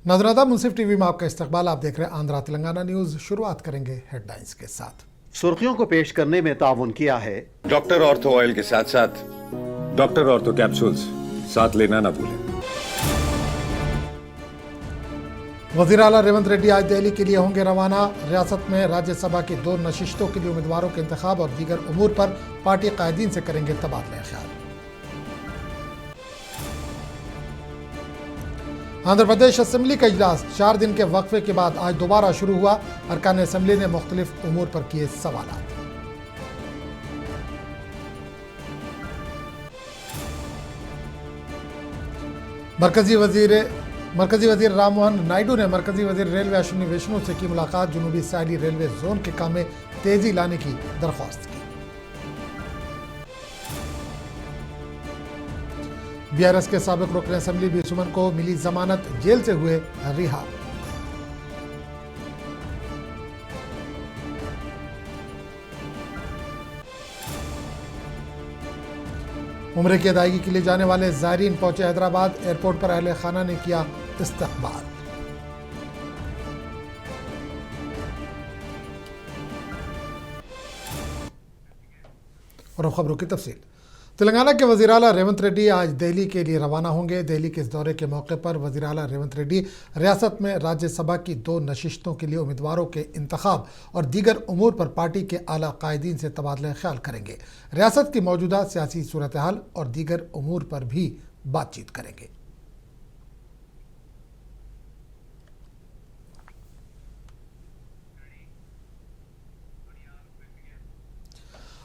नाज़रीन मुंसिफ टीवी में आपका इस्तकबाल। आप देख रहे हैं आंध्रा तेलंगाना न्यूज। शुरुआत करेंगे हेडलाइंस के साथ। सुर्खियों को पेश करने में ताउन किया है डॉक्टर ऑर्थो ऑयल के साथ साथ डॉक्टर ऑर्थो कैप्सूल्स साथ लेना ना भूलें। वज़ीर आला रेवंत रेड्डी आज दिल्ली के लिए होंगे रवाना। रियासत में राज्यसभा की 2 नशिस्तों के लिए उम्मीदवारों के इंतखाब और दीगर उमूर पर पार्टी कायदीन से करेंगे तबादला ख्याल। आंध्र प्रदेश असेंबली का इजलास 4 दिन के वक्फे के बाद आज दोबारा शुरू हुआ। अरकान असेंबली ने मुख्तलिफ उमूर पर किए सवाल। मरकजी वजीर राम मोहन नायडू ने मरकजी वजीर रेलवे अश्विनी वैष्णव से की मुलाकात। जनूबी साहली रेलवे जोन के काम में तेजी लाने की दरख्वास्त की। बीआरएस के साबिक रुकन असेंबली बी सुमन को मिली जमानत, जेल से हुए रिहा। उम्र की अदायगी के लिए जाने वाले ज़ायरीन पहुंचे हैदराबाद। एयरपोर्ट पर अहले खाना ने किया इस्तकबाल। और अब खबरों की तफसील। तेलंगाना के वज़ीर आला रेवंत रेड्डी आज दिल्ली के लिए रवाना होंगे। दिल्ली के इस दौरे के मौके पर वज़ीर आला रेवंत रेड्डी रियासत में राज्यसभा की 2 नशिस्तों के लिए उम्मीदवारों के इंतखाब और दीगर उमूर पर पार्टी के आला कायदीन से तबादला ख्याल करेंगे। रियासत की मौजूदा सियासी सूरत हाल और दीगर उमूर पर भी बातचीत करेंगे।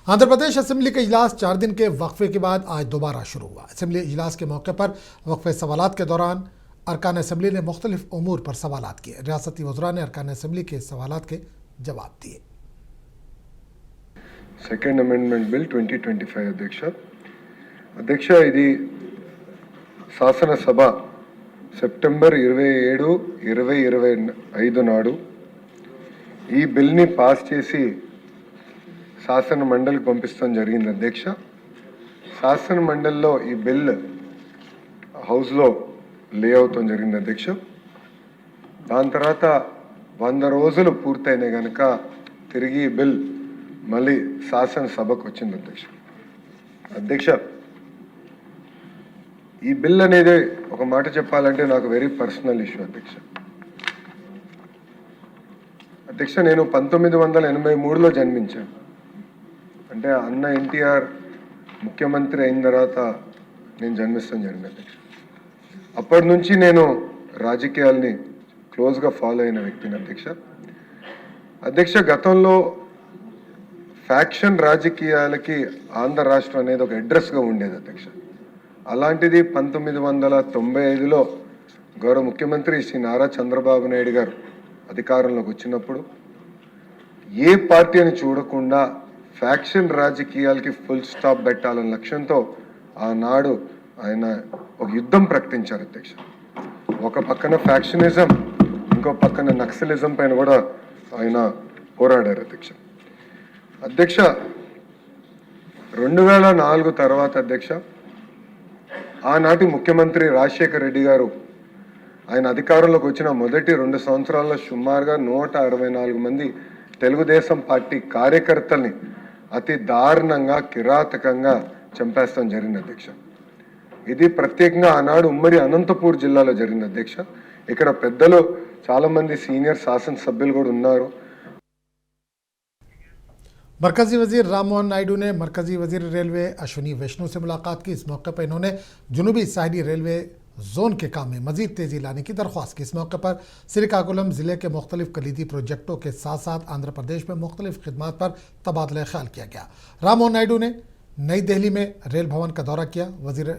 आंध्र प्रदेश असेंबली का इजलास 4 दिन के वक्फे के बाद आज दोबारा शुरू हुआ। असेंबली इजलास के मौके पर वक्फे सवालात के दौरान अरकान असेंबली ने मुख्तलिफ उमूर पर सवालात किए। रियासती वज़रा ने अरकान असेंबली के सवालात के जवाब दिए। सेकेंड अमेंडमेंट बिल 2025 अध्यक्ष ఇది శాసనసభ సెప్టెంబర్ 27, 2025 నాడు ఈ బిల్ని పాస్ చేసి శాసన మండలికి పంపిస్తాం జరిగింది అధ్యక్ష। శాసన మండలిలో ఈ బిల్ హౌస్లో లే అవుతాం జరిగింది అధ్యక్ష। దాని తర్వాత 100 రోజులు పూర్తయినాయి కనుక తిరిగి ఈ బిల్ మళ్ళీ శాసనసభకు వచ్చింది అధ్యక్ష। అధ్యక్ష ఈ బిల్ అనేది ఒక మాట చెప్పాలంటే నాకు వెరీ పర్సనల్ ఇష్యూ అధ్యక్ష। అధ్యక్ష నేను 1983లో జన్మించాను। అంటే అన్న ఎన్టీఆర్ ముఖ్యమంత్రి అయిన తర్వాత నేను జన్మిస్తాం జరిగింది అధ్యక్ష। అప్పటి నుంచి నేను రాజకీయాల్ని క్లోజ్గా ఫాలో అయిన వ్యక్తిని అధ్యక్ష। అధ్యక్ష గతంలో ఫ్యాక్షన్ రాజకీయాలకి ఆంధ్ర రాష్ట్రం అనేది ఒక అడ్రస్గా ఉండేది అధ్యక్ష। అలాంటిది 1995లో గౌరవ ముఖ్యమంత్రి శ్రీ నారా చంద్రబాబు నాయుడు గారు అధికారంలోకి వచ్చినప్పుడు ఏ పార్టీ అని చూడకుండా ఫ్యాక్షన్ రాజకీయాలకి ఫుల్ స్టాప్ పెట్టాలన్న లక్ష్యంతో ఆనాడు ఆయన ఒక యుద్ధం ప్రకటించారు అధ్యక్ష। ఒక పక్కన ఫ్యాక్షనిజం, ఇంకో పక్కన నక్సలిజం పైన కూడా ఆయన పోరాడారు అధ్యక్ష। అధ్యక్ష 2004 తర్వాత అధ్యక్ష ఆనాటి ముఖ్యమంత్రి రాజశేఖర రెడ్డి గారు ఆయన అధికారంలోకి వచ్చిన మొదటి 2 సంవత్సరాల్లో సుమారుగా 164 మంది తెలుగుదేశం పార్టీ కార్యకర్తల్ని అతి దారుణంగా కిరాతకంగా చంపేస్తాం జరిగింది అధ్యక్ష। ఇది ప్రత్యేకంగా ఆనాడు ఉమ్మడి అనంతపూర్ జిల్లాలో జరిగింది అధ్యక్ష। ఇక్కడ పెద్దలు చాలా మంది సీనియర్ శాసనసభ్యులు కూడా ఉన్నారు। मरकजी वजीर राम मोहन नायडू ने मरकजी वजीर रेलवे अश्विनी वैष्णव से मुलाकात की। इस मौके पर इन्होंने जनूबी साहली रेलवे जोन के काम में मजीद तेजी लाने की दरख्वास्त की। इस मौके पर श्रीकाकुलम ज़िले के मुख्तलिफ कलीदी प्रोजेक्टों के साथ साथ आंध्र प्रदेश में मुख्तलिफ खिदमात पर तबादला ख्याल किया गया। राम मोहन नायडू ने नई दिल्ली में रेल भवन का दौरा किया। वजीर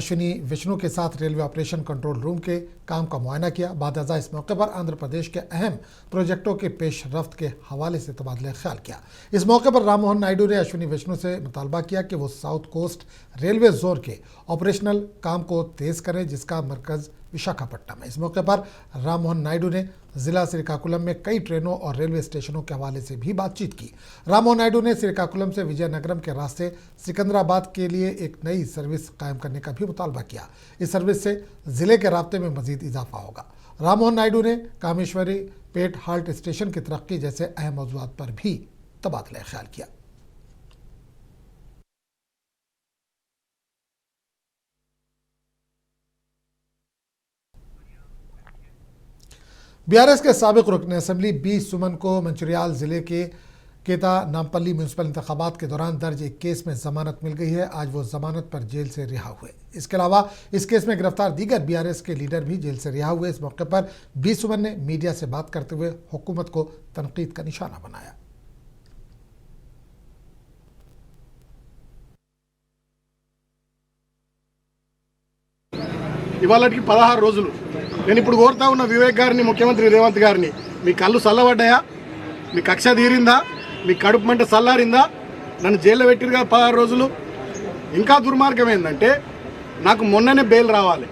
अश्विनी वैष्णव के साथ रेलवे ऑपरेशन कंट्रोल रूम के काम का मुआयना किया। बाद अज़ा इस मौके पर आंध्र प्रदेश के अहम प्रोजेक्टों के पेश रफ्त के हवाले से तबादला ख्याल किया। इस मौके पर राम मोहन नायडू ने अश्विनी वैष्णव से मुतालबा किया कि वो साउथ कोस्ट रेलवे जोन के ऑपरेशनल काम को तेज़ करें, जिसका मरकज़ विशाखापट्टनम है। इस मौके पर राम मोहन नायडू ने जिला श्रीकाकुलम में कई ट्रेनों और रेलवे स्टेशनों के हवाले से भी बातचीत की। राम मोहन नायडू ने श्रीकाकुलम से विजयनगरम के रास्ते सिकंदराबाद के लिए एक नई सर्विस कायम करने का भी मुतालबा किया। इस सर्विस से ज़िले के राब्ते में मजीद इजाफा होगा। राममोहन नायडू ने कामेश्वरी पेट हाल्ट स्टेशन की तरक्की जैसे अहम मौजूदात पर भी तबादला ख्याल किया। बीआरएस के साबिक रुकन असेंबली बी सुमन को मंचिरियाल जिले के केता नामपल्ली म्यूनसिपल इंतखाबात के दौरान दर्ज एक केस में जमानत मिल गई है। आज वो जमानत पर जेल से रिहा हुए। इसके अलावा इस केस में गिरफ्तार दीगर बीआरएस के लीडर भी जेल से रिहा हुए। इस मौके पर बी सुमन ने मीडिया से बात करते हुए हुकूमत को तनकीद का निशाना बनाया। ఇవాళకి 16 రోజులు నేను ఇప్పుడు కోరుతా ఉన్న వివేక్ గారిని, ముఖ్యమంత్రి రేవంత్ గారిని, మీ కళ్ళు చల్లబడ్డాయా? మీ కక్ష తీరిందా? మీ కడుపు మంట చల్లారిందా? నన్ను జైల్లో పెట్టిరుగా 16 రోజులు. ఇంకా దుర్మార్గం ఏంటంటే నాకు మొన్ననే బెయిల్ రావాలి.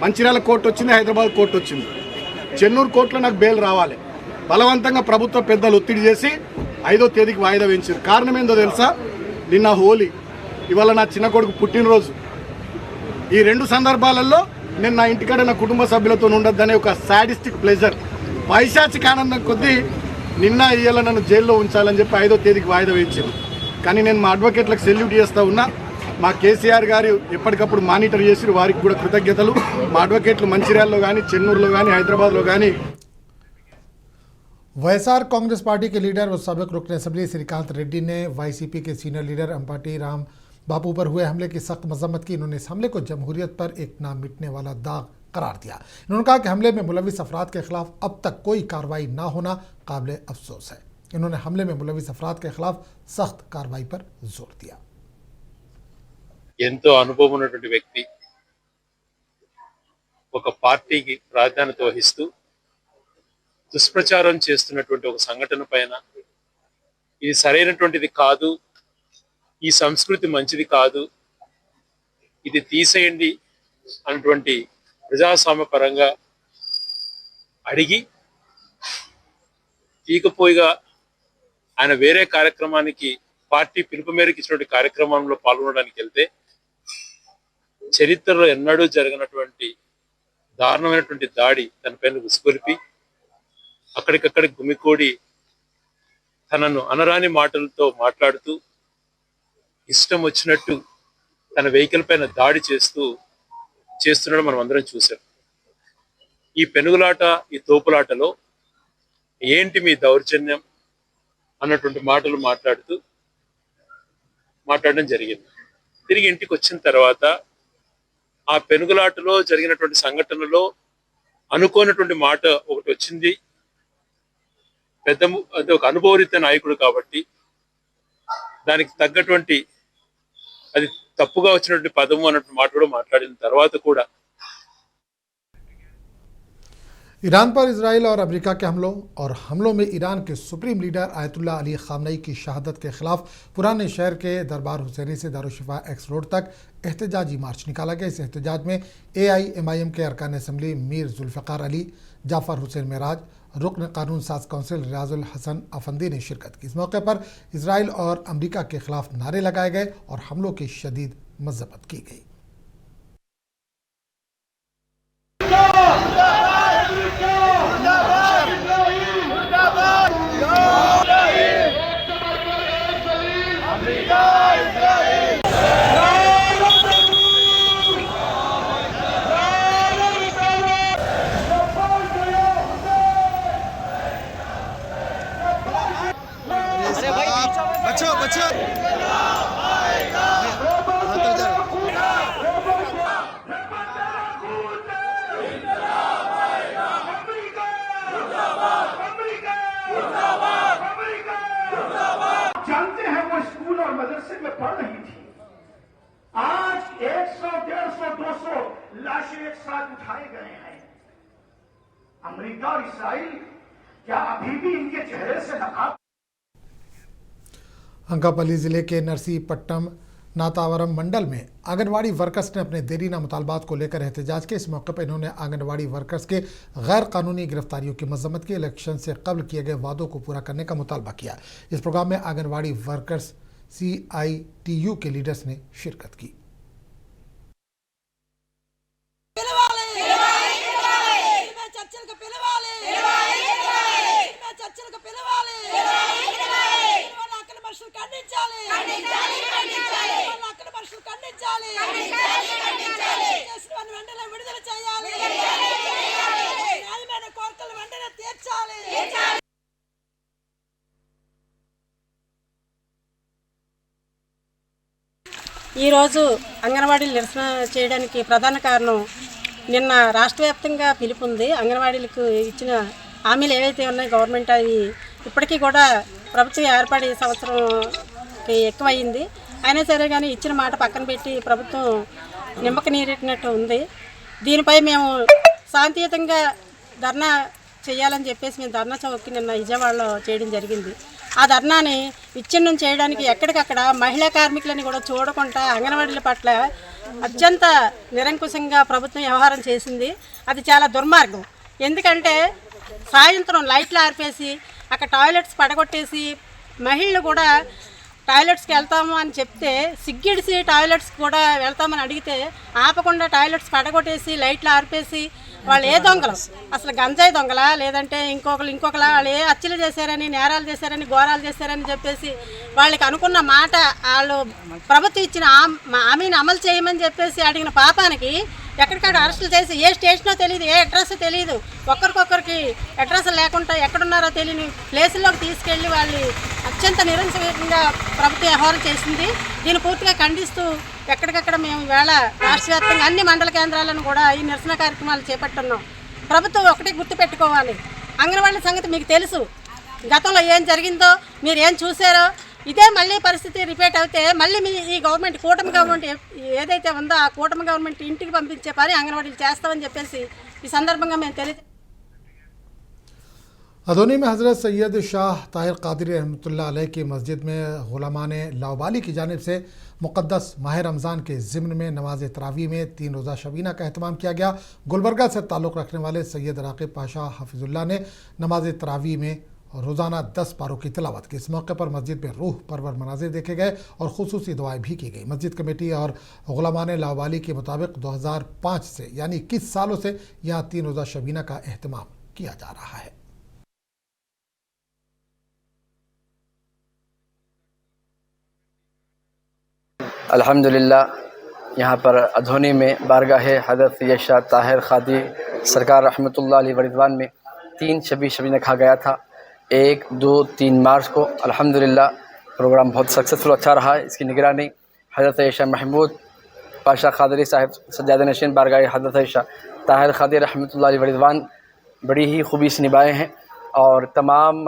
మంచిర్యాల కోర్టు వచ్చింది, హైదరాబాద్ కోర్టు వచ్చింది, చెన్నూరు కోర్టులో నాకు బెయిల్ రావాలి. బలవంతంగా ప్రభుత్వ పెద్దలు ఒత్తిడి చేసి 5వ తేదీకి వాయిదా వేయించారు. కారణం ఏందో తెలుసా? నిన్న హోలీ, ఇవాళ నా చిన్న కొడుకు పుట్టినరోజు. ఈ రెండు సందర్భాలలో నేను నా ఇంటికాడ నా కుటుంబ సభ్యులతో ఉండొద్దనే ఒక సాడిస్టిక్ ప్లెజర్, పైశాచిక ఆనందం కొద్దీ నిన్న ఇవాళ నన్ను జైల్లో ఉంచాలని చెప్పి 5వ తేదీకి వాయిదా వేయించారు. కానీ నేను మా అడ్వకేట్లకు సెల్యూట్ చేస్తూ ఉన్నా. మా కేసీఆర్ గారు ఎప్పటికప్పుడు మానిటర్ చేసి వారికి కూడా కృతజ్ఞతలు. మా అడ్వకేట్లు మంచిర్యాలలో కానీ, చెన్నూరులో కానీ, హైదరాబాద్లో కానీ. वाईएसआर कांग्रेस पार्टी के लीडर व साबिक रुकन असेंबली श्रीकांत रेड्डी ने वाईसीपी के सीनियर लीडर अंपाटी राम बापू पर हुए हमले की सख्त मजम्मत की। इन्होंने इस हमले को जमहूरियत पर एक ना मिटने वाला दाग करार दिया। इन्होंने कहा कि हमले में मुलविस अफराद के खिलाफ अब तक कोई कार्रवाई ना होना काबिल अफसोस है। इन्होंने हमले में मुलविस अफराद के खिलाफ सख्त कार्रवाई पर जोर दिया। ఎంతో అనుభవం ఉన్నటువంటి వ్యక్తి ఒక పార్టీకి ప్రాధాన్యత వహిస్తూ దుష్ప్రచారం చేస్తున్నటువంటి ఒక సంఘటన పైన ఇది సరైనటువంటిది కాదు, ఈ సంస్కృతి మంచిది కాదు, ఇది తీసేయండి అన్నటువంటి ప్రజాస్వామ్య పరంగా అడిగి తీకపోయిగా ఆయన వేరే కార్యక్రమానికి పార్టీ పిలుపు మేరకు ఇచ్చినటువంటి కార్యక్రమంలో పాల్గొనడానికి వెళ్తే చరిత్రలో ఎన్నడూ జరిగినటువంటి దారుణమైనటువంటి దాడి తన పైన ఉసుకొలిపి అక్కడికక్కడి గుమికూడి తనను అనరాని మాటలతో మాట్లాడుతూ ఇష్టం వచ్చినట్టు తన వెహికల్ పైన దాడి చేస్తున్నాడు మనం అందరం చూసాం. ఈ పెనుగులాట, ఈ తోపులాటలో ఏంటి మీ దౌర్జన్యం అన్నటువంటి మాటలు మాట్లాడడం జరిగింది. తిరిగి ఇంటికి వచ్చిన తర్వాత ఆ పెనుగులాటలో జరిగినటువంటి సంఘటనలో అనుకోనటువంటి మాట ఒకటి వచ్చింది. అది ఒక అనుభవరీత నాయకుడు కాబట్టి దానికి తగ్గటువంటి అది తప్పుగా వచ్చినటువంటి పదము అన్నటువంటి మాట కూడా మాట్లాడిన తర్వాత కూడా ईरान पर इजराइल और अमेरिका के हमलों में ईरान के सुप्रीम लीडर आयतुल्लाह अली खामनई की शहादत के खिलाफ पुराने शहर के दरबार हुसैनी से दारुशिफा एक्स रोड तक एहतजाजी मार्च निकाला गया। इस एहतजाज में AIMIM के अरकान असम्बली मीर जुल्फ़िकार अली, जाफर हुसैन मेराज, रुकन कानून साज कौंसिल रियाजुल हसन अफंदी ने शिरकत की। इस मौके पर इजराइल और अमेरिका के खिलाफ नारे लगाए गए और हमलों की शदीद मजम्मत की गई। जानते हैं वो स्कूल और मदरसे में पढ़ रही थी। आज 100, 150, 200 लाशें एक साथ उठाए गए हैं। अमेरिका और इसराइल क्या अभी भी इनके चेहरे से नकाब। अंकापल्ली जिले के नरसीपट्टम नातावरम मंडल में आंगनवाड़ी वर्कर्स ने अपने देरीना मुतालबात को लेकर एहतजाज किया। इस मौके पर इन्होंने आंगनवाड़ी वर्कर्स के गैर कानूनी गिरफ्तारियों की मजम्मत की। इलेक्शन से कबल किए गए वादों को पूरा करने का मुतालबा किया। इस प्रोग्राम में आंगनवाड़ी वर्कर्स CITU के लीडर्स ने शिरकत की। ఈరోజు అంగన్వాడీలు నిరసన చేయడానికి ప్రధాన కారణం నిన్న రాష్ట్ర వ్యాప్తంగా పిలుపు ఉంది. అంగన్వాడీలకు ఇచ్చిన హామీలు ఏవైతే ఉన్నాయో గవర్నమెంట్ అవి ఇప్పటికీ కూడా ప్రభుత్వం ఏర్పడి సంవత్సరంకి ఎక్కువయింది. అయినా సరే కానీ ఇచ్చిన మాట పక్కన పెట్టి ప్రభుత్వం నిమ్మక నీరెట్టినట్టు ఉంది. దీనిపై మేము శాంతియుతంగా ధర్నా చేయాలని చెప్పేసి మేము ధర్నా చౌక్కి నిన్న విజయవాడలో చేయడం జరిగింది. ఆ ధర్నాని విచ్ఛిన్నం చేయడానికి ఎక్కడికక్కడ మహిళా కార్మికులని కూడా చూడకుండా అంగన్వాడీల పట్ల అత్యంత నిరంకుశంగా ప్రభుత్వం వ్యవహారం చేసింది. అది చాలా దుర్మార్గం. ఎందుకంటే సాయంత్రం లైట్లు ఆర్పేసి అక్కడ టాయిలెట్స్ పడగొట్టేసి మహిళలు కూడా టాయిలెట్స్కి వెళ్తాము అని చెప్తే సిగ్గిడిసి టాయిలెట్స్ కూడా వెళ్తామని అడిగితే ఆపకుండా టాయిలెట్స్ పడగొట్టేసి లైట్లు ఆర్పేసి వాళ్ళు ఏ దొంగలు, అసలు గంజాయి దొంగలా లేదంటే ఇంకొకలా వాళ్ళు ఏ హత్యలు చేశారని, నేరాలు చేశారని, ఘోరాలు చేశారని చెప్పేసి వాళ్ళకి అనుకున్న మాట వాళ్ళు ప్రభుత్వం ఇచ్చిన హామీని అమలు చేయమని చెప్పేసి అడిగిన పాపానికి ఎక్కడికక్కడ అరెస్టులు చేసి ఏ స్టేషనో తెలియదు, ఏ అడ్రస్ తెలియదు, ఒక్కరికొక్కరికి అడ్రస్ లేకుండా ఎక్కడున్నారో తెలియని ప్లేసుల్లోకి తీసుకెళ్ళి వాళ్ళు అత్యంత నిరంకుశంగా ప్రభుత్వం వ్యవహారం చేసింది. దీన్ని పూర్తిగా ఖండిస్తూ ఎక్కడికక్కడ మేము ఈవేళ రాష్ట్ర వ్యాప్తంగా అన్ని మండల కేంద్రాలను కూడా ఈ నిరసన కార్యక్రమాలు చేపట్టున్నాం. ప్రభుత్వం ఒకటి గుర్తుపెట్టుకోవాలి, అంగన్వాడీ సంగతి మీకు తెలుసు, గతంలో ఏం జరిగిందో మీరు ఏం చూసారో ఇదే మళ్ళీ పరిస్థితి రిపీట్ అయితే మళ్ళీ మీ ఈ గవర్నమెంట్ కూటమి గవర్నమెంట్ ఏదైతే ఉందో ఆ కూటమి గవర్నమెంట్ ఇంటికి పంపించే పని అంగన్వాడీలు చేస్తామని చెప్పేసి ఈ సందర్భంగా మేము अदोनी में हज़रत सैयद शाह ताहिर क़ादरी रहमतुल्लाह अलैह की मस्जिद में गुलामान लावाली की जानिब से मुक़द्दस माह रमज़ान के ज़िम्न में नमाज तरावी में 3 रोज़ा शबीना का अहतमाम किया गया। गुलबर्गा से ताल्लुक़ रखने वाले सैयद राक़िब पाशा हफिज़ुल्लाह ने नमाज तरावी में रोज़ाना 10 पारों की तिलावत की। इस मौके पर मस्जिद में रूह परवर मनाज़िर देखे गए और खुसूसी दुआएं भी की गई। मस्जिद कमेटी और गुलामान लावाली के मुताबिक 2005 से यानी 21 सालों से यहाँ 3 रोज़ा शबीना का अहतमाम किया जा रहा है। अल्हम्दुलिल्लाह यहाँ पर अधोनी में बारगाह हज़रत सैयद शाह ताहिर क़ादरी सरकार रहमतुल्लाह अलैहि व रिज़वान में 3 शबीना रखा गया था 1, 2, 3 मार्च को। अल्हम्दुलिल्लाह प्रोग्राम बहुत सक्सेसफुल अच्छा रहा। इसकी निगरानी हज़रत सैयद शाह महमूद पाशा क़ादरी साहिब सज्जाद नशीन बारगाह हज़रत सैयद शाह ताहिर क़ादरी रहमतुल्लाह अलैहि व रिज़वान बड़ी ही खूबी से निभाए हैं और तमाम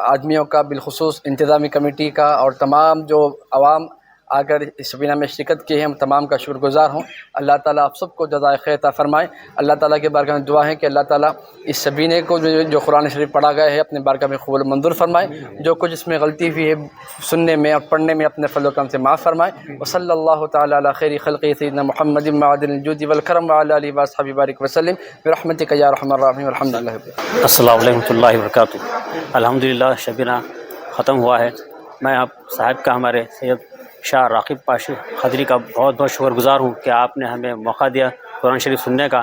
आदमियों का बिलखुसूस इंतज़ामी कमेटी का और तमाम जो आवाम आकर इस शबीना में शिरकत किए हैं हम तमाम का शुक्रगुज़ार हूँ। अल्लाह ताला आप सबको जज़ाए खैर अता फ़रमाए। अल्लाह ताला के बारगाह में दुआ है कि अल्लाह ताला इस शबीने को जो कुरान शरीफ पढ़ा गया है अपने बारगाह में क़बूल मंजूर फरमाए। जो कुछ इसमें गलती हुई है सुनने में और पढ़ने में अपने फज़ल व करम से माफ़ फरमाए। व सल्लल्लाहु तआला अला खैरि खल्क़ि सय्यिदना मुहम्मदिन मअदिल जुदी वल करम व अला आलिहि व अस्हाबिहि बारिक वसल्लम बिरहमतिका या अरहमर राहिमीन वल्हम्दुलिल्लाहि रब्बिल आलमीन। अस्सलामु अलैकुम वरहमतुल्लाहि वबरकातुहू। अल्हम्दुलिल्लाह शबीना ख़त्म हुआ है। मैं आप साहब का हमारे सैयद शाह राक़िब पाशा क़ादरी का बहुत बहुत शुक्रगुज़ार हूँ कि आपने हमें मौका दिया कुरान शरीफ सुनने का।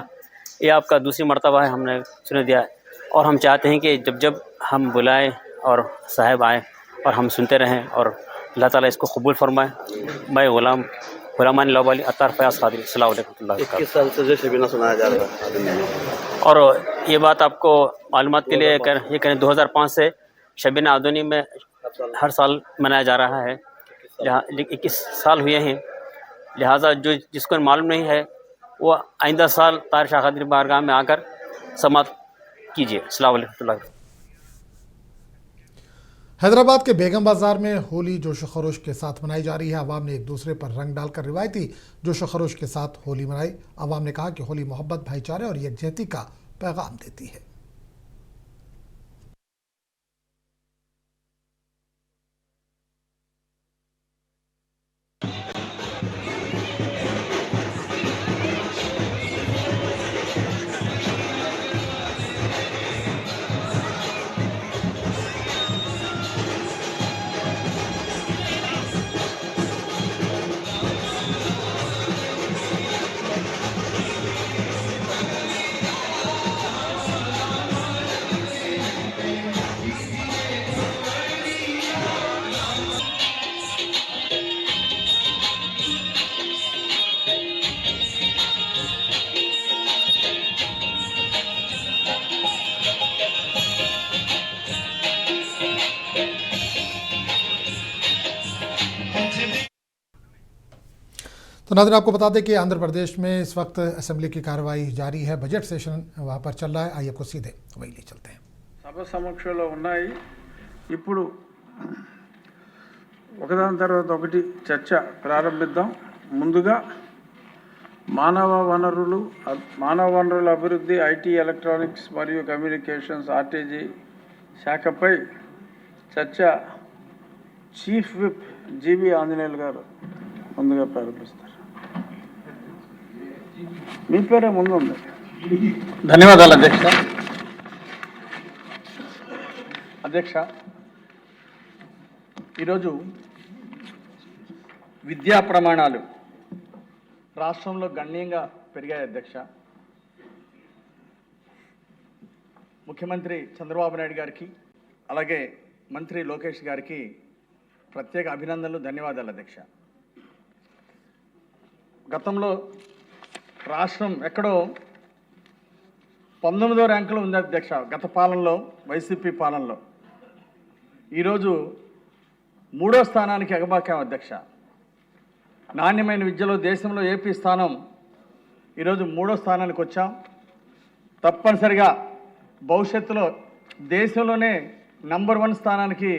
ये आपका दूसरी मर्तबा है हमने सुन दिया और हम चाहते हैं कि जब जब हम बुलाएं और साहब आएँ और हम सुनते रहें और अल्लाह ताला इसको कबूल फरमाए। मैं गुलामान लावाली अतार फयाज़ क़ादरी अस्सलामु अलैकुम वरहमतुल्लाहि वबरकातुहू। 21 साल से जो शबीना सुनाया जा रहा है और ये बात आपको मालूमात के लिए ये करें 2005 से शबीना अदोनी में हर साल मनाया जा रहा है। 21 साल हुए हैं, लिहाजा जो जिसको मालूम नहीं है वो आइंदा साल ताहिर शाह क़ादरी बारगाह में आकर समात कीजिए। अस्सलामु अलैकुम। हैदराबाद के बेगम बाजार में होली जोश खरोश के साथ मनाई जा रही है। आवाम ने एक दूसरे पर रंग डालकर रिवायती जोश खरोश के साथ होली मनाई। आवाम ने कहा कि होली मोहब्बत, भाईचारे और यकजहती का पैगाम देती है। तो नाज़रीन आपको बता दें कि आंध्र प्रदेश में इस वक्त असेंबली की कार्रवाई जारी है, बजट सेशन वहाँ पर चल रहा है। आइए आपको सीधे वही ले चलते हैं। సభ సమక్షంలో ఉన్నాయి. ఇప్పుడు ఒకదాని తర్వాత ఒకటి చర్చ ప్రారంభిద్దాం. ముందుగా మానవ వనరుల అభివృద్ధి, ఐటీ, ఎలక్ట్రానిక్స్ మరియు కమ్యూనికేషన్స్, ఆర్టీజీ శాఖపై చర్చ చీఫ్ విప్ జీబీ ఆంజనేయులు గారు ముందుగా ప్రారంభిస్తారు. మీ పేరే ముందు ఉంది. ధన్యవాదాలు అధ్యక్ష. ఈరోజు విద్యా ప్రమాణాలు రాష్ట్రంలో గణనీయంగా పెరిగాయి అధ్యక్ష. ముఖ్యమంత్రి చంద్రబాబు నాయుడు గారికి అలాగే మంత్రి లోకేష్ గారికి ప్రత్యేక అభినందనలు, ధన్యవాదాలు అధ్యక్ష. గతంలో రాష్ట్రం ఎక్కడో 19వ ర్యాంకులో ఉంది అధ్యక్ష, గత పాలనలో, వైసీపీ పాలనలో. ఈరోజు 3వ స్థానానికి ఎగబాకాం అధ్యక్ష. నాణ్యమైన విద్యలో దేశంలో ఏపీ స్థానం ఈరోజు 3వ స్థానానికి వచ్చాం. తప్పనిసరిగా భవిష్యత్తులో దేశంలోనే నంబర్ 1 స్థానానికి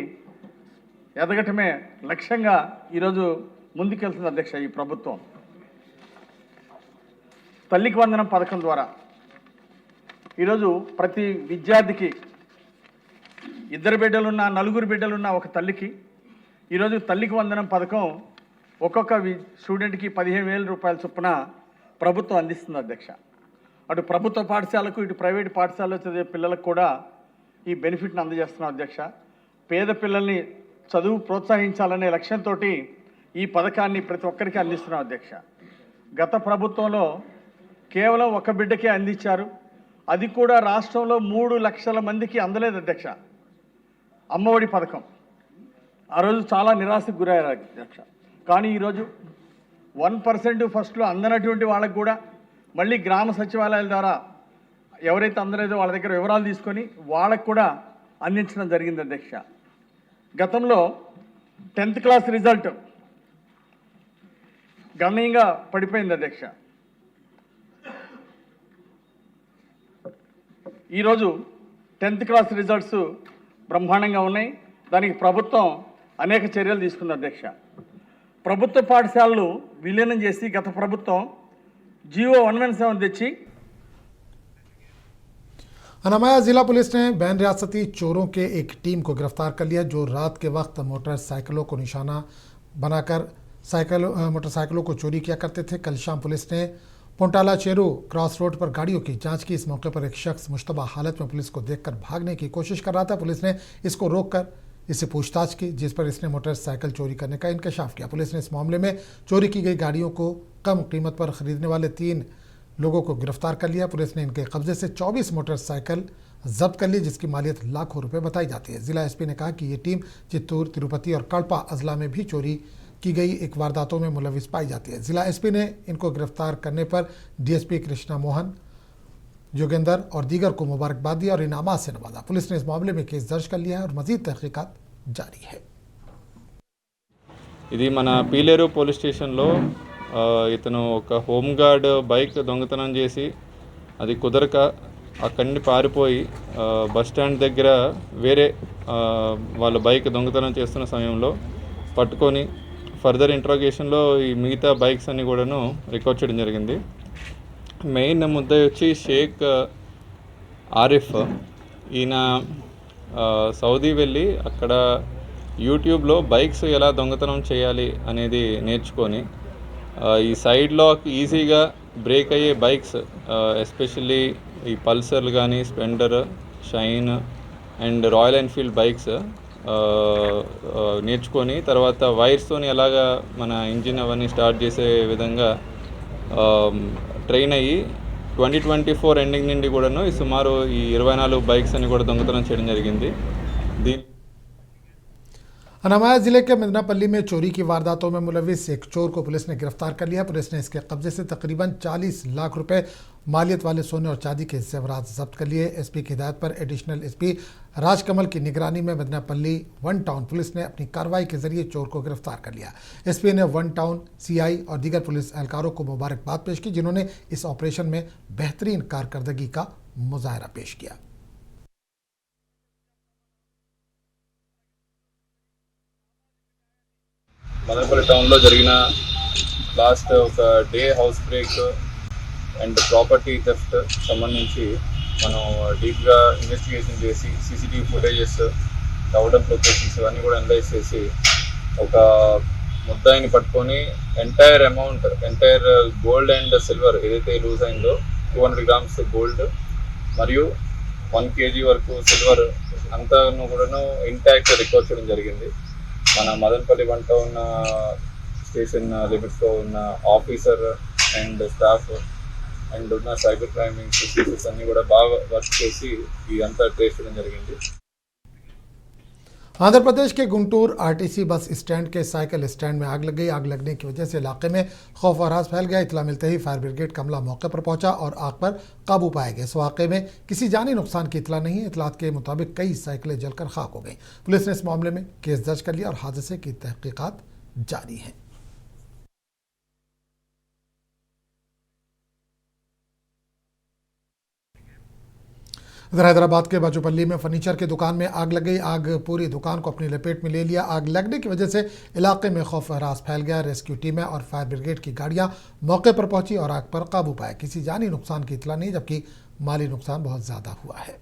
ఎదగటమే లక్ష్యంగా ఈరోజు ముందుకెళ్తుంది అధ్యక్ష ఈ ప్రభుత్వం. తల్లికి వందనం పథకం ద్వారా ఈరోజు ప్రతి విద్యార్థికి, 2 బిడ్డలున్న, 4 బిడ్డలున్న ఒక తల్లికి ఈరోజు తల్లికి వందనం పథకం ఒక్కొక్క స్టూడెంట్కి 15,000 రూపాయల చొప్పున ప్రభుత్వం అందిస్తుంది అధ్యక్ష. అటు ప్రభుత్వ పాఠశాలకు, ఇటు ప్రైవేటు పాఠశాలలో చదివే పిల్లలకు కూడా ఈ బెనిఫిట్ని అందజేస్తున్నాం అధ్యక్ష. పేద పిల్లల్ని చదువు ప్రోత్సహించాలనే లక్ష్యంతో ఈ పథకాన్ని ప్రతి ఒక్కరికి అందిస్తున్నాం అధ్యక్ష. గత ప్రభుత్వంలో కేవలం ఒక బిడ్డకే అందించారు. అది కూడా రాష్ట్రంలో 3 లక్షల మందికి అందలేదు అధ్యక్ష అమ్మఒడి పథకం. ఆ రోజు చాలా నిరాశకు గురయ్యారు అధ్యక్ష. కానీ ఈరోజు 1% ఫస్ట్లో అందనటువంటి వాళ్ళకు కూడా మళ్ళీ గ్రామ సచివాలయాల ద్వారా ఎవరైతే అందలేదో వాళ్ళ దగ్గర వివరాలు తీసుకొని వాళ్ళకు కూడా అందించడం జరిగింది అధ్యక్ష. గతంలో 10th క్లాస్ రిజల్ట్ గణనీయంగా పడిపోయింది అధ్యక్ష. ఈరోజు 10th క్లాస్ రిజల్ట్స్ బ్రహ్మాండంగా ఉన్నాయి. దానికి ప్రభుత్వం అనేక చర్యలు తీసుకుంది అధ్యక్ష. ప్రభుత్వ పాఠశాలలు విలీనం చేసి గత ప్రభుత్వం జీవో 117 తెచ్చి अनामया जिला पुलिस ने बैन रियासती चोरों के एक टीम को गिरफ्तार कर लिया जो रात के वक्त मोटरसाइकिलों को निशाना बनाकर मोटरसाइकिलों को चोरी किया करते थे। कल शाम पुलिस ने पोंटाला चेरू क्रॉस रोड पर गाड़ियों की जांच की। इस मौके पर एक शख्स मुश्तबा हालत में पुलिस को देखकर भागने की कोशिश कर रहा था। पुलिस ने इसको रोककर इससे पूछताछ की, जिस पर इसने मोटरसाइकिल चोरी करने का इंकशाफ किया। पुलिस ने इस मामले में चोरी की गई गाड़ियों को कम कीमत पर खरीदने वाले 3 लोगों को गिरफ्तार कर लिया। पुलिस ने इनके कब्जे से 24 मोटरसाइकिल जब्त कर ली, जिसकी मालियत लाखों रुपए बताई जाती है। जिला एसपी ने कहा कि ये टीम चित्तूर, तिरुपति और कड़पा अजला में भी चोरी की गई एक वारदातों में मुलविस पाई जाती है। जिला एसपी ने इनको गिरफ्तार करने पर डीएसपी कृष्णा मोहन, योगेंद्र और दीगर को मुबारकबाद दी और इनामात से नवाजा। पुलिस ने इस मामले में केस दर्ज कर लिया है और मजीद तहकीकात जारी है। ఇది మన పీలేరు పోలీస్ స్టేషన్లో ఇతను ఒక హోంగార్డ్ బైక్ దొంగతనం చేసి అది కుదరక అక్కడి నుండి పారిపోయి బస్ స్టాండ్ దగ్గర వేరే వాళ్ళ బైక్ దొంగతనం చేస్తున్న సమయంలో పట్టుకొని ఫర్దర్ ఇంట్రాగేషన్లో ఈ మిగతా బైక్స్ అన్ని కూడాను రికార్డ్ చేయడం జరిగింది. మెయిన్ ముద్దాయి వచ్చి షేక్ ఆరిఫ్. ఈయన సౌదీ వెళ్ళి అక్కడ యూట్యూబ్లో బైక్స్ ఎలా దొంగతనం చేయాలి అనేది నేర్చుకొని ఈ సైడ్ లాక్ ఈజీగా బ్రేక్ అయ్యే బైక్స్, ఎస్పెషల్లీ ఈ పల్సర్లు కానీ, Splendor, Shine and Royal Enfield bikes నేర్చుకొని తర్వాత వైర్స్తోని ఎలాగా మన ఇంజిన్ అవన్నీ స్టార్ట్ చేసే విధంగా ట్రైన్ అయ్యి 2024 ఎండింగ్ నుండి కూడాను ఈ సుమారు ఈ 24 బైక్స్ అని కూడా దొంగతనం చేయడం జరిగింది. अनामाया जिले के मिदनापल्ली में चोरी की वारदातों में मुलविस एक चोर को पुलिस ने गिरफ्तार कर लिया। पुलिस ने इसके कब्जे से तकरीबन 40 लाख रुपए मालियत वाले सोने और चांदी के जेवरात जब्त कर लिए। एसपी की हिदायत पर एडिशनल एसपी राजकमल की निगरानी में मिदनापल्ली वन टाउन पुलिस ने अपनी कार्रवाई के जरिए चोर को गिरफ्तार कर लिया। एसपी ने वन टाउन सीआई और दीगर पुलिस एहलकारों को मुबारकबाद पेश की, जिन्होंने इस ऑपरेशन में बेहतरीन कारकर्दगी का मुजाहरा पेश किया। మదనపల్లి టౌన్లో జరిగిన లాస్ట్ ఒక day house break and property theft సంబంధించి మనం డీప్గా ఇన్వెస్టిగేషన్ చేసి సీసీటీవీ ఫుటేజెస్ డౌట్ లొకేషన్స్ ఇవన్నీ కూడా అనలైజ్ చేసి ఒక ముద్దాయిని పట్టుకొని ఎంటైర్ గోల్డ్ అండ్ సిల్వర్ ఏదైతే లూజ్ అయిందో 200 గ్రామ్స్ గోల్డ్ మరియు 1 kg వరకు సిల్వర్ అంతాను కూడాను ఇంటాక్ట్ రికవర్ చేయడం జరిగింది। మన మదనపల్లి వన్ టౌన్ స్టేషన్ లిమిట్స్లో ఉన్న ఆఫీసర్ అండ్ స్టాఫ్ అండ్ ఉన్న సైబర్ క్రైమ్ ఇన్స్టిట్యూషన్స్ అన్నీ కూడా బాగా వర్క్ చేసి ఇదంతా ట్రేస్ చేయడం జరిగింది। आंध्र प्रदेश के गुंटूर आरटीसी बस स्टैंड के साइकिल स्टैंड में आग लग गई। आग लगने की वजह से इलाके में खौफ और राज फैल गया। इतला मिलते ही फायर ब्रिगेड का अमला मौके पर पहुंचा और आग पर काबू पाया गया। इस वाक़े में किसी जानी नुकसान की इतला नहीं है। इतलात के मुताबिक कई साइकिलें जलकर खाक हो गई। पुलिस ने इस मामले में केस दर्ज कर लिया और हादसे की तहकीकात जारी है। इधर हैदराबाद के बाजूपल्ली में फर्नीचर की दुकान में आग लग गई। आग पूरी दुकान को अपनी लपेट में ले लिया। आग लगने की वजह से इलाके में खौफ हरास फैल गया। रेस्क्यू टीमें और फायर ब्रिगेड की गाड़ियां मौके पर पहुंची और आग पर काबू पाया। किसी जानी नुकसान की इतला नहीं, जबकि माली नुकसान बहुत ज्यादा हुआ है।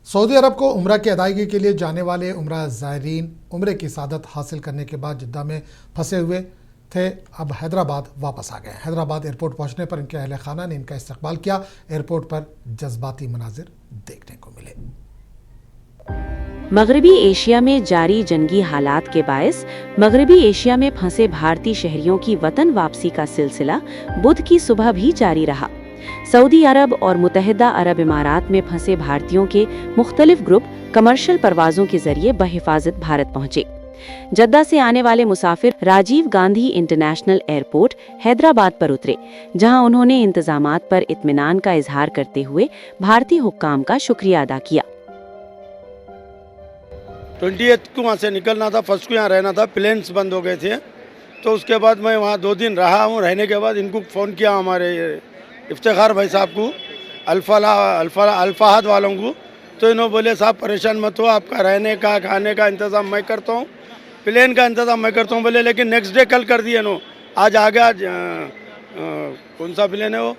सऊदी अरब को उम्रा की अदायगी के लिए जाने वाले उम्रा ज़ायरीन उम्रे की सादत हासिल करने के बाद जिद्दा में फंसे हुए थे, अब हैदराबाद वापस आ गए। हैदराबाद एयरपोर्ट पहुंचने पर इनके अहले खाना ने इनका इस्तकबाल किया। एयरपोर्ट पर जज्बाती मनाजिर देखने को मिले। मगरबी एशिया में जारी जंगी हालात के बायस मगरबी एशिया में फंसे भारतीय शहरियों की वतन वापसी का सिलसिला बुध की सुबह भी जारी रहा। सऊदी अरब और मुत्तहिदा अरब इमारात में फंसे भारतीयों के मुख्तलिफ ग्रुप कमर्शियल परवाजों के जरिए बहिफाजत भारत पहुंचे। जद्दा से आने वाले मुसाफिर राजीव गांधी इंटरनेशनल एयरपोर्ट हैदराबाद पर उतरे, जहां उन्होंने इंतजामात पर इत्मीनान का इजहार करते हुए भारतीय हुक्काम का शुक्रिया अदा किया। 28 को वहाँ से निकलना था, फर्स्ट को यहाँ रहना था, प्लेन्स बंद हो गए थे। तो उसके बाद मैं वहाँ 2 दिन रहा हूँ। रहने के बाद इनको फ़ोन किया, हमारे इफ्तिखार भाई साहब को, अल्फाहद वालों को। तो इन्होंने बोले साहब परेशान मत हो, आपका रहने का खाने का इंतज़ाम मैं करता हूँ, प्लेन का इंतज़ाम मैं करता हूँ। बोले लेकिन नेक्स्ट डे कल कर दिए नो, आज आ गया। कौन सा प्लेन है वो?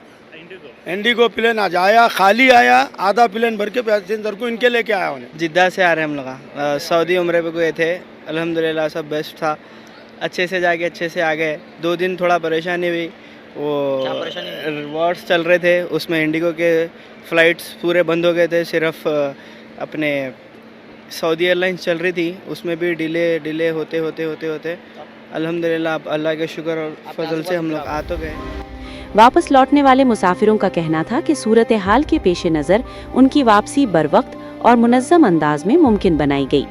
इंडिगो प्लेन आज आया, खाली आया, आधा प्लेन भर के पैसेंजर को इनके लेके आया उन्हें। जिद्दा से आ रहे हम लोग, सऊदी उम्रे पे गए थे। अल्हम्दुलिल्लाह सब बेस्ट था, अच्छे से जाके अच्छे से आ गए। 2 दिन थोड़ा परेशानी हुई, वो वॉर्स चल रहे थे, उसमें इंडिगो के फ़्लाइट्स पूरे बंद हो गए थे। सिर्फ अपने सऊदी एयरलाइंस चल रही थी, उसमें भी डिले होते अल्हम्दुलिल्लाह अल्लाह के शुक्र और फजल से हम लोग आ तो गए। वापस लौटने वाले मुसाफिरों का कहना था कि सूरत हाल के पेश नज़र उनकी वापसी बरवक्त और मुनज़्ज़म अंदाज में मुमकिन बनाई गई।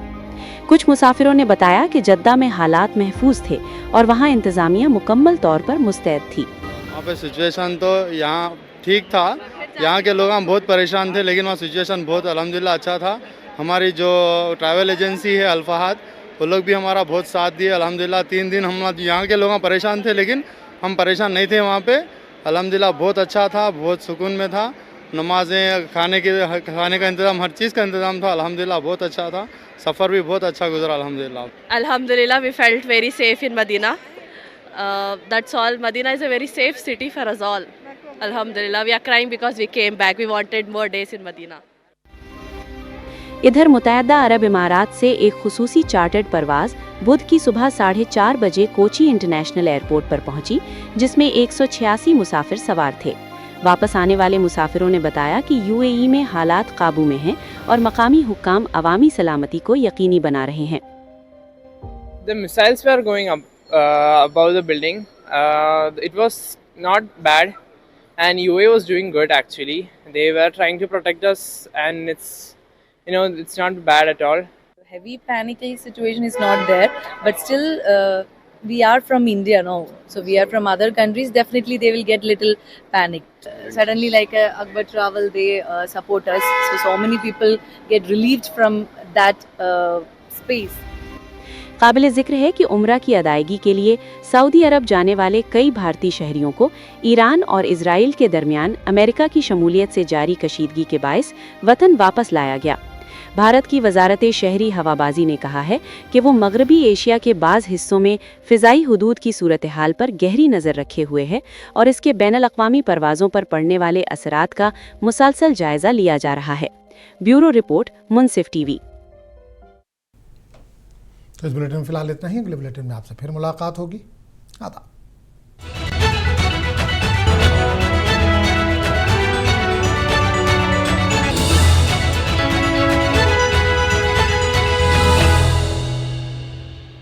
कुछ मुसाफिरों ने बताया कि जद्दा में हालात महफूज थे और वहाँ इंतज़ामिया मुकम्मल तौर पर मुस्तैद थी। वहाँ पे सिचुएशन तो यहाँ ठीक था, यहाँ के लोग हम बहुत परेशान थे, लेकिन वहाँ सिचुएशन बहुत अल्हम्दुलिल्लाह अच्छा था। हमारी जो ट्रैवल एजेंसी है अल्फाहद, वो लोग भी हमारा बहुत साथ दिए अल्हम्दुलिल्लाह। 3 दिन हम यहाँ के लोग परेशान थे, लेकिन हम परेशान नहीं थे वहाँ पे। अल्हम्दुलिल्लाह बहुत अच्छा था, बहुत सुकून में था। नमाजें, खाने का इंतज़ाम, हर चीज़ का इंतज़ाम था। अल्हम्दुलिल्लाह बहुत अच्छा था, सफ़र भी बहुत अच्छा गुजरा अल्हम्दुलिल्लाह। Alhamdulillah, we felt very safe in Medina. That's all. Medina is a very safe city for us all. Alhamdulillah, we are crying because we came back. We wanted more days in Medina. इधर मुत्तहिदा अरब इमारात से एक खुसूसी chartered परवाज़ बुध की सुबह 4:30 बजे Kochi international airport पर पहुंची, जिसमें 186 मुसाफिर सवार थे। वापस आने वाले मुसाफिरों ने बताया कि यूएई में हालात काबू में हैं और मकामी हुक्काम अवामी सलामती को यकीनी बना रहे हैं। The missiles were going up above the building. It was not bad. and UAE was doing good actually. They were trying to protect us, and it's not bad at all. Heavy panicky situation is not there, but still we are from India, no? So we are from other countries. Definitely they will get little panicked. Suddenly, like Akbar Travel, they support us. So many people get relieved from that space. काबिल जिक्र है कि उम्रा की अदायगी के लिए Saudi अरब जाने वाले कई भारतीय शहरियों को ईरान और इजराइल के दरमियान अमेरिका की शमूलियत से जारी कशीदगी के बायस वतन वापस लाया गया। भारत की वजारत शहरी हवाबाजी ने कहा है कि वो मगरबी एशिया के बाज़ हिस्सों में फ़िज़ाई हुदूद की सूरत हाल पर गहरी नज़र रखे हुए है और इसके बैनुल-अक़वामी परवाज़ों पर पड़ने वाले असरात का मुसलसल जायज़ा लिया जा रहा है। ब्यूरो रिपोर्ट, मुनसिफ टीवी। तो इस बुलेटिन में फिलहाल इतना ही। अगले बुलेटिन में आपसे फिर मुलाकात होगी। आदाब।